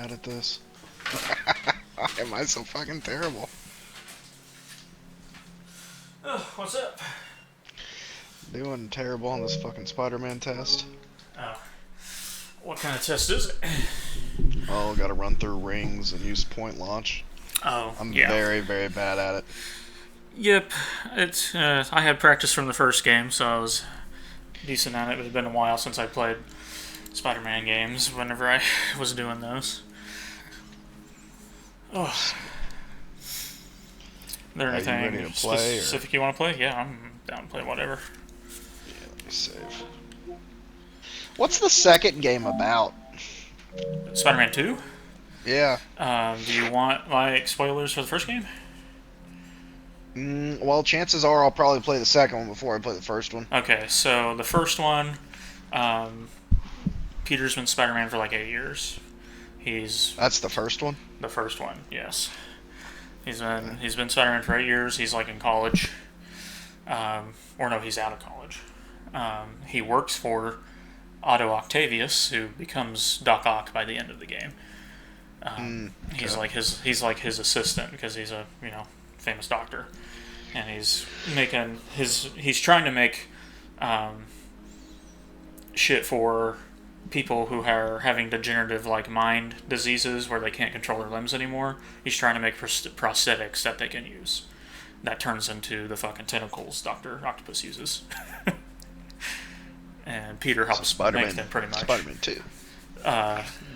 bad at this? Why am I so fucking terrible? Oh, what's up? Doing terrible on this fucking Spider-Man test. Oh, what kind of test is it? Oh, gotta run through rings and use point launch. Oh, I'm yeah. very, very bad at it. Yep, it's. I had practice from the first game, so I was decent at it. It had been a while since I played Spider-Man games. Whenever I was doing those. Oh. Is there Are you anything ready to play, specific you want to play? Yeah, I'm down to play whatever. Yeah, let me save. What's the second game about? Spider-Man 2? Yeah. Do you want, like, spoilers for the first game? Well, chances are I'll probably play the second one before I play the first one. Okay, so the first one, um, Peter's been Spider-Man for like 8 years. That's the first one? The first one, yes. He's been Spider-Man for 8 years. He's like in college. Or no, he's out of college. He works for Otto Octavius, who becomes Doc Ock by the end of the game. Okay. He's like his assistant because he's a famous doctor, and he's trying to make shit for people who are having degenerative like mind diseases where they can't control their limbs anymore. He's trying to make prosthetics that they can use. That turns into the fucking tentacles Doctor Octopus uses. And Peter helps make them pretty much. Spider-Man 2.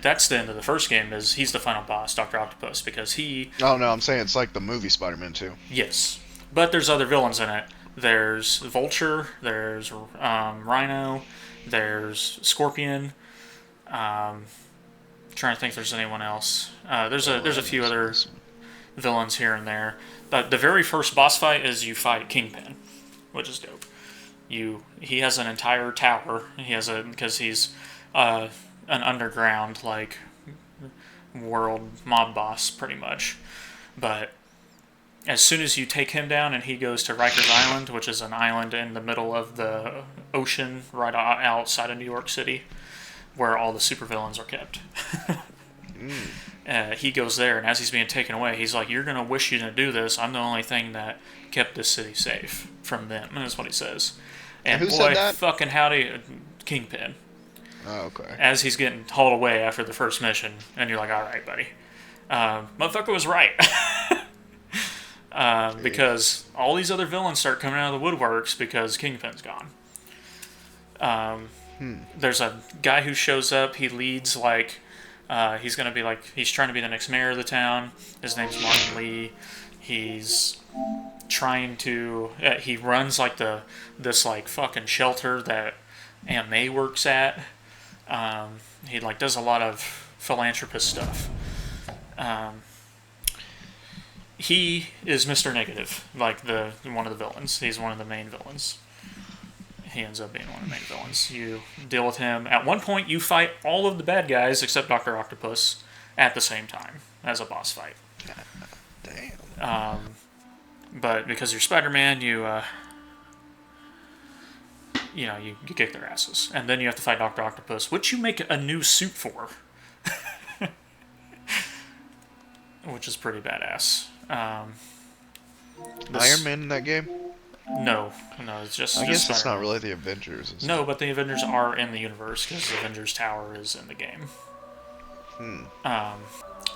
That's the end of the first game. Is he's the final boss, Doctor Octopus, because he. Oh no, I'm saying it's like the movie Spider-Man 2. Yes, but there's other villains in it. There's Vulture. There's Rhino. There's Scorpion. Trying to think if there's anyone else. There's a few other villains here and there. But the very first boss fight is you fight Kingpin, which is dope. He has an entire tower. Because he's an underground like world mob boss pretty much. But as soon as you take him down and he goes to Rikers Island, which is an island in the middle of the ocean right outside of New York City, where all the supervillains are kept. He goes there, and as he's being taken away, he's like, "You're gonna wish you didn't do this. I'm the only thing that kept this city safe from them." And that's what he says. And who boy, said that? fucking howdy, Kingpin. Oh, okay. As he's getting hauled away after the first mission, and you're like, "All right, buddy, motherfucker was right." Because all these other villains start coming out of the woodworks because Kingpin's gone. There's a guy who shows up. He leads like he's trying to be the next mayor of the town. His name's Martin Lee. He's trying to he runs like this like fucking shelter that Aunt May works at. He like does a lot of philanthropist stuff. He is Mr. Negative, like one of the villains. He's one of the main villains. He ends up being one of the main villains. You deal with him. At one point, you fight all of the bad guys except Dr. Octopus at the same time as a boss fight. Damn. But because you're Spider-Man, you kick their asses. And then you have to fight Dr. Octopus, which you make a new suit for. Which is pretty badass. Iron Man in that game? No, it's just. I guess it's Spider-Man. not really the Avengers. No, but the Avengers are in the universe because the Avengers Tower is in the game.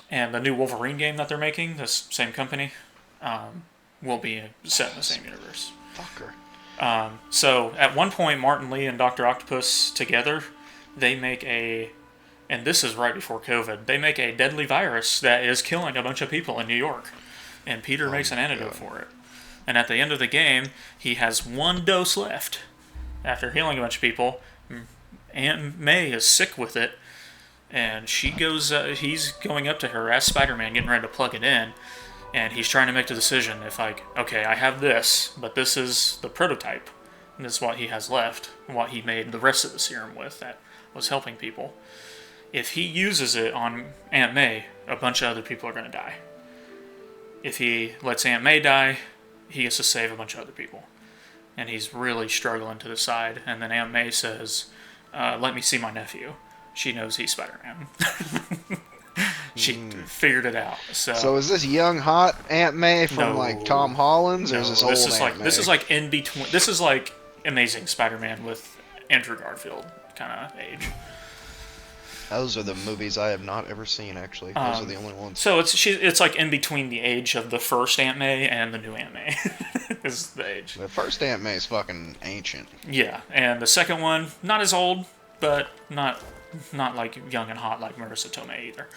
And the new Wolverine game that they're making, this same company, will be set in the same universe. Fucker. So at one point, Martin Lee and Dr. Octopus together, they make and this is right before COVID, they make a deadly virus that is killing a bunch of people in New York. And Peter makes an antidote for it. And at the end of the game, he has one dose left. After healing a bunch of people, Aunt May is sick with it. And she goes, he's going up to her as Spider-Man, getting ready to plug it in. And he's trying to make the decision if like, okay, I have this, but this is the prototype. And this is what he has left, what he made the rest of the serum with that was helping people. If he uses it on Aunt May, a bunch of other people are going to die. If he lets Aunt May die, he gets to save a bunch of other people. And he's really struggling to decide. And then Aunt May says, let me see my nephew. She knows he's Spider-Man. She figured it out. So is this young hot Aunt May from like Tom Holland's, or is this old Aunt May? This is like in between. This is like Amazing Spider-Man with Andrew Garfield kind of age. Those are the movies I have not ever seen. Actually, those are the only ones. So it's like in between the age of the first Aunt May and the new Aunt May. Is the age. The first Aunt May is fucking ancient. Yeah, and the second one not as old, but not like young and hot like Marissa Tomei either.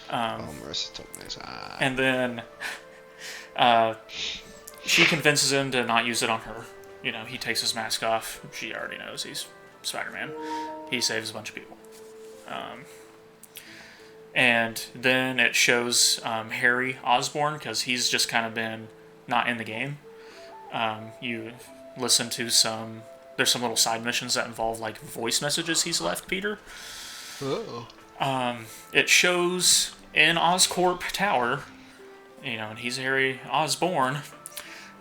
Marissa Tomei's And then she convinces him to not use it on her. You know, he takes his mask off. She already knows he's Spider-Man. He saves a bunch of people. And then it shows Harry Osborn, because he's just kind of been not in the game. You listen to there's some little side missions that involve like voice messages he's left Peter. Oh. It shows in Oscorp Tower, you know, and he's Harry Osborn,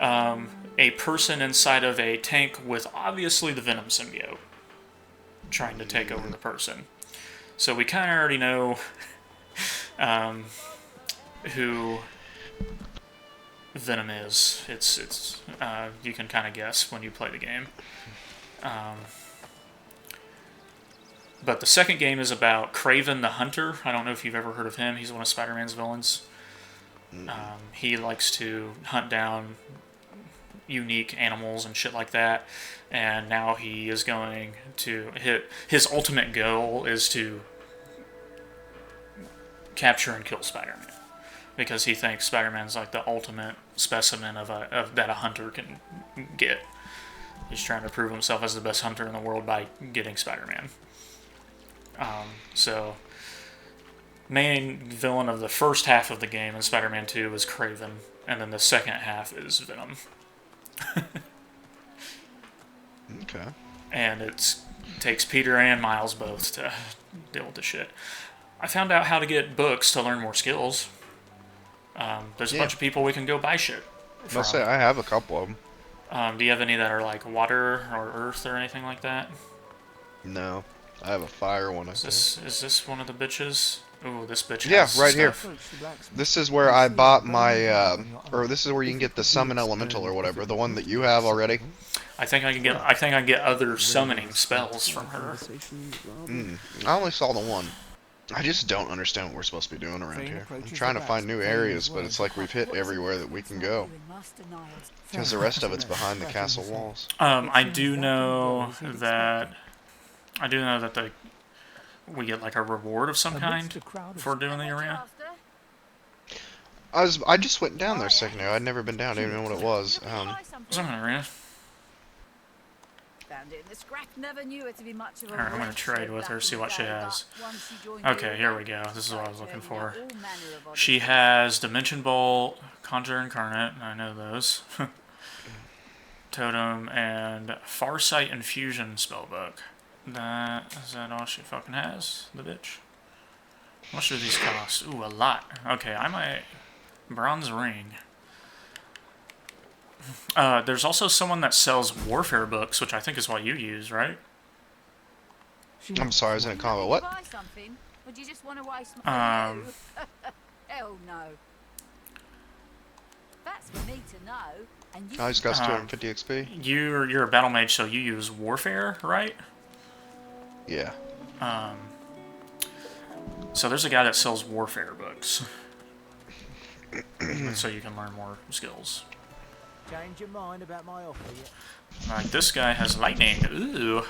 a person inside of a tank with obviously the Venom symbiote trying to take over the person. So we kind of already know who Venom is. It's you can kind of guess when you play the game. But the second game is about Kraven the Hunter. I don't know if you've ever heard of him. He's one of Spider-Man's villains. He likes to hunt down unique animals and shit like that. And now he is going to his ultimate goal is to capture and kill Spider-Man, because he thinks Spider-Man's like the ultimate specimen of that a hunter can get. He's trying to prove himself as the best hunter in the world by getting Spider-Man. So, main villain of the first half of the game in Spider-Man 2 is Kraven, and then the second half is Venom. Okay. And it takes Peter and Miles both to deal with the shit. I found out how to get books to learn more skills. There's a bunch of people we can go buy shit from. I'll say I have a couple of them. Do you have any that are like water or earth or anything like that? No. I have a fire one. Is this one of the bitches? Ooh, this bitch Yeah, has right stuff. here. This is where I bought my, or this is where you can get the summon elemental or whatever, the one that you have already. I think I can get other summoning spells from her. I only saw the one. I just don't understand what we're supposed to be doing around here. I'm trying to find new areas, but it's like we've hit everywhere that we can go. Because the rest of it's behind the castle walls. I do know that we get like a reward of some kind for doing the arena. I just went down there a second ago. I'd never been down. I didn't even know what it was. What's an arena? Alright, I'm gonna trade with her, see what she has. Okay, here we go. This is what I was looking for. She has Dimension Bolt, Conjure Incarnate, I know those. Totem, and Farsight Infusion Spellbook. Is that all she fucking has? The bitch? How much do these cost? Ooh, a lot. Okay, I might... Bronze Ring. There's also someone that sells warfare books, which I think is what you use, right? I'm sorry, I was in a combo. What? Hell no. That's for me to know. And you I just got 250 XP. You're a battle mage, so you use warfare, right? Yeah. So there's a guy that sells warfare books. So you can learn more skills. Change your mind about my offer yet? Like this guy has lightning. Ooh.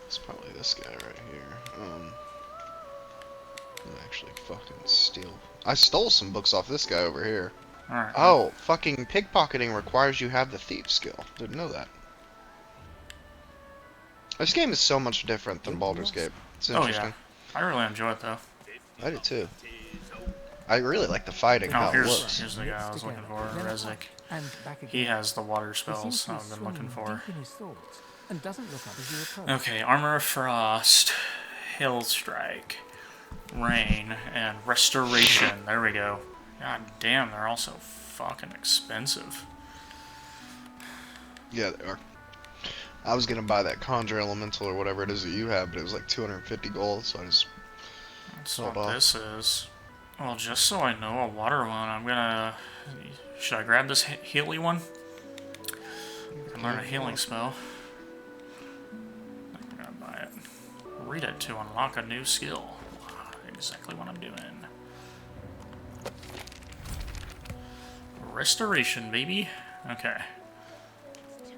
It's probably this guy right here. Actually, fucking steal. I stole some books off this guy over here. Alright. Oh, fucking pickpocketing requires you have the thief skill. Didn't know that. This game is so much different than Baldur's Gate. It's interesting. Oh yeah. I really enjoy it though. I do too. I really like the fighting, how it looks. Here's the guy I was looking for, Rezek. He has the water spells I've been looking for. Okay, Armor of Frost, Hail Strike, Rain, and Restoration. There we go. God damn, they're all so fucking expensive. Yeah, they are. I was gonna buy that Conjure Elemental or whatever it is that you have, but it was like 250 gold, so I just That's Hold what on. this is. Well, just so I know a water one, I'm gonna... Should I grab this Healy one? I can learn a healing spell. I'm gonna buy it. Read it to unlock a new skill. Exactly what I'm doing. Restoration, baby. Okay.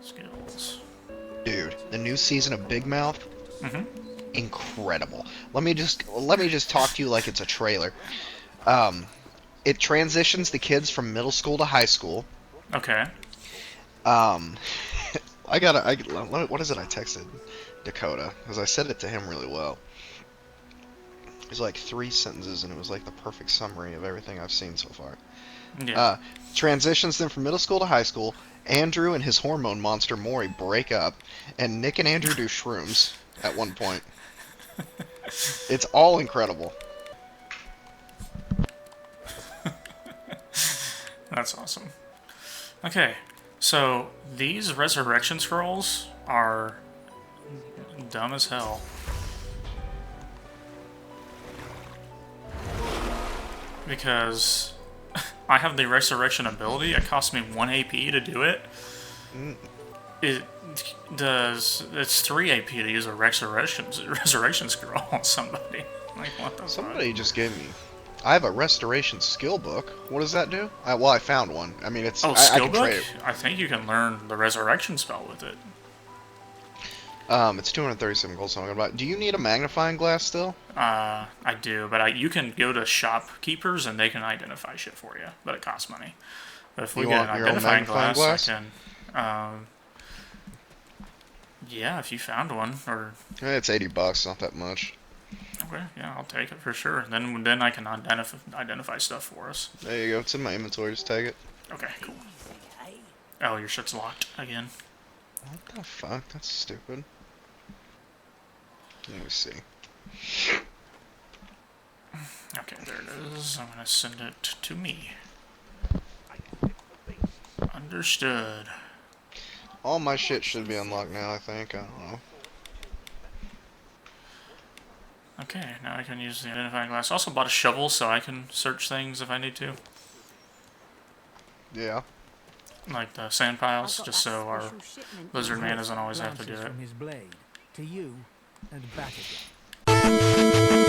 Skills. Dude, the new season of Big Mouth, Mm-hmm. incredible. Let me just talk to you like it's a trailer. It transitions the kids from middle school to high school. Okay. What is it I texted Dakota? Because I said it to him really well. It was like 3 sentences, and it was like the perfect summary of everything I've seen so far. Yeah. Transitions them from middle school to high school. Andrew and his hormone monster Maury break up, and Nick and Andrew do shrooms at one point. It's all incredible. That's awesome. Okay, so these resurrection scrolls are dumb as hell. Because I have the resurrection ability, it costs me 1 AP to do it. It's 3 AP to use a resurrection scroll on somebody. Like, what the Somebody just gave me... I have a restoration skill book. What does that do? Well, I found one. I mean, it's... fuck? Oh, I skill can book? trade it. I think you can learn the resurrection spell with it. It's 237 gold, so I'm gonna buy... Do you need a magnifying glass still? I do, but you can go to shopkeepers and they can identify shit for you, but it costs money. But if we You get an want your own identifying magnifying glass, glass? I can... yeah, if you found one, or... It's $80, not that much. Okay, yeah, I'll take it for sure. Then I can identify stuff for us. There you go. It's in my inventory. Just take it. Okay, cool. Oh, your shit's locked again. What the fuck? That's stupid. Let me see. Okay, there it is. I'm gonna send it to me. Understood. All my shit should be unlocked now, I think. I don't know. Okay, now I can use the identifying glass. Also bought a shovel so I can search things if I need to. Yeah. Like the sand piles, just so our lizard man doesn't always have to do it. From his blade to you and back again.